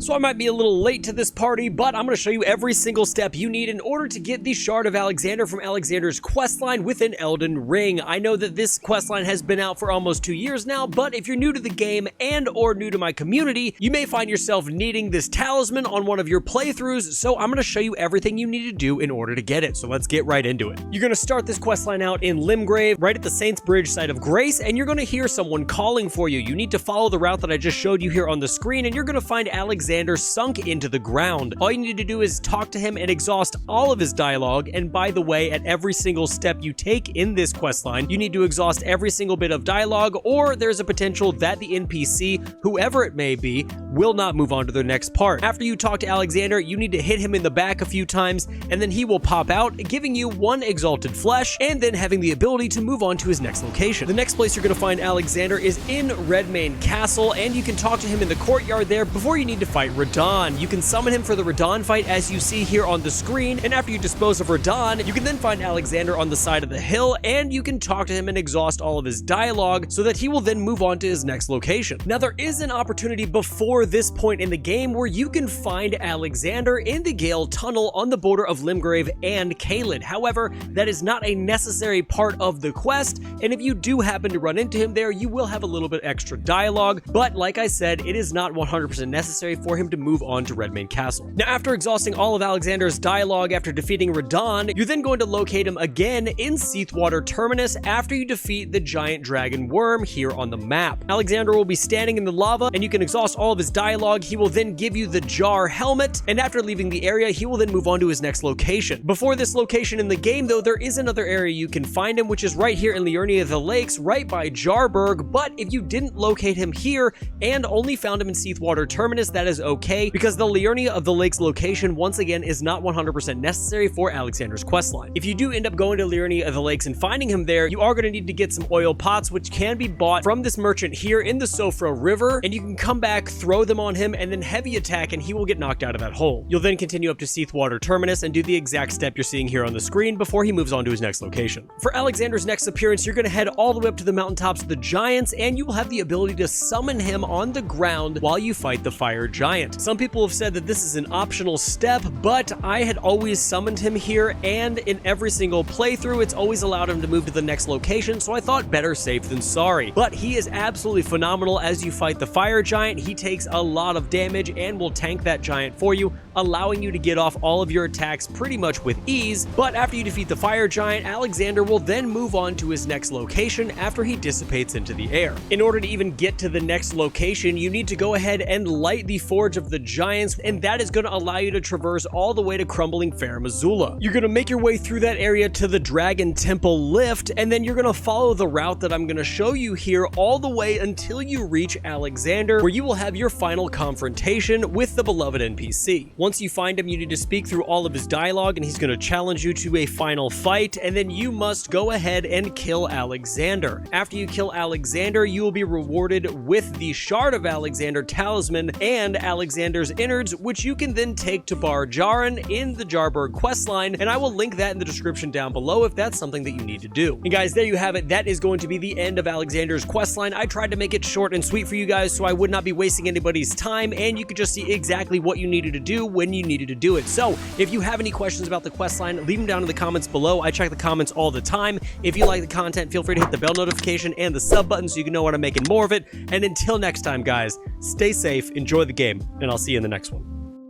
So I might be a little late to this party, but I'm going to show you every single step you need in order to get the Shard of Alexander from Alexander's questline within Elden Ring. I know that this questline has been out for almost 2 years now, but if you're new to the game and or new to my community, you may find yourself needing this talisman on one of your playthroughs, so I'm going to show you everything you need to do in order to get it. So let's get right into it. You're going to start this questline out in Limgrave, right at the Saints Bridge site of Grace, and you're going to hear someone calling for you. You need to follow the route that I just showed you here on the screen, and you're going to find Alexander sunk into the ground. All you need to do is talk to him and exhaust all of his dialogue, and by the way, at every single step you take in this questline, you need to exhaust every single bit of dialogue, or there's a potential that the NPC, whoever it may be, will not move on to their next part. After you talk to Alexander, you need to hit him in the back a few times, and then he will pop out, giving you 1 exalted flesh, and then having the ability to move on to his next location. The next place you're going to find Alexander is in Redmane Castle, and you can talk to him in the courtyard there before you need to fight Radahn. You can summon him for the Radahn fight as you see here on the screen, and after you dispose of Radahn, you can then find Alexander on the side of the hill, and you can talk to him and exhaust all of his dialogue so that he will then move on to his next location. Now, there is an opportunity before this point in the game where you can find Alexander in the Gael tunnel on the border of Limgrave and Caelid. However, that is not a necessary part of the quest, and if you do happen to run into him there, you will have a little bit extra dialogue, but like I said, it is not 100% necessary for him to move on to Redmane Castle. Now, after exhausting all of Alexander's dialogue after defeating Radahn, you're then going to locate him again in Seethwater Terminus after you defeat the giant dragon worm here on the map. Alexander will be standing in the lava, and you can exhaust all of his dialogue. He will then give you the jar helmet, and after leaving the area, he will then move on to his next location. Before this location in the game, though, there is another area you can find him, which is right here in Liurnia the Lakes, right by Jarburg, but if you didn't locate him here and only found him in Seethwater Terminus, that is okay, because the Liurnia of the Lakes location, once again, is not 100% necessary for Alexander's questline. If you do end up going to Liurnia of the Lakes and finding him there, you are going to need to get some oil pots, which can be bought from this merchant here in the Sofra River, and you can come back, throw them on him, and then heavy attack, and he will get knocked out of that hole. You'll then continue up to Seethwater Terminus and do the exact step you're seeing here on the screen before he moves on to his next location. For Alexander's next appearance, you're going to head all the way up to the mountaintops of the giants, and you will have the ability to summon him on the ground while you fight the fire giant. Some people have said that this is an optional step, but I had always summoned him here, and in every single playthrough, it's always allowed him to move to the next location, so I thought better safe than sorry. But he is absolutely phenomenal as you fight the fire giant. He takes a lot of damage and will tank that giant for you, allowing you to get off all of your attacks pretty much with ease. But after you defeat the fire giant, Alexander will then move on to his next location after he dissipates into the air. In order to even get to the next location, you need to go ahead and light the Forge of the Giants, and that is going to allow you to traverse all the way to Crumbling Farum Azula. You're going to make your way through that area to the Dragon Temple lift, and then you're going to follow the route that I'm going to show you here all the way until you reach Alexander, where you will have your final confrontation with the beloved NPC. Once you find him, you need to speak through all of his dialogue, and he's going to challenge you to a final fight, and then you must go ahead and kill Alexander. After you kill Alexander, you will be rewarded with the Shard of Alexander talisman and Alexander's innards, which you can then take to Bar Jaran in the Jarburg questline, and I will link that in the description down below if that's something that you need to do. And guys, there you have it. That is going to be the end of Alexander's questline. I tried to make it short and sweet for you guys so I would not be wasting anybody's time, and you could just see exactly what you needed to do when you needed to do it. So if you have any questions about the questline, leave them down in the comments below. I check the comments all the time. If you like the content, feel free to hit the bell notification and the sub button so you can know when I'm making more of it. And until next time, guys, stay safe, enjoy the game, and I'll see you in the next one.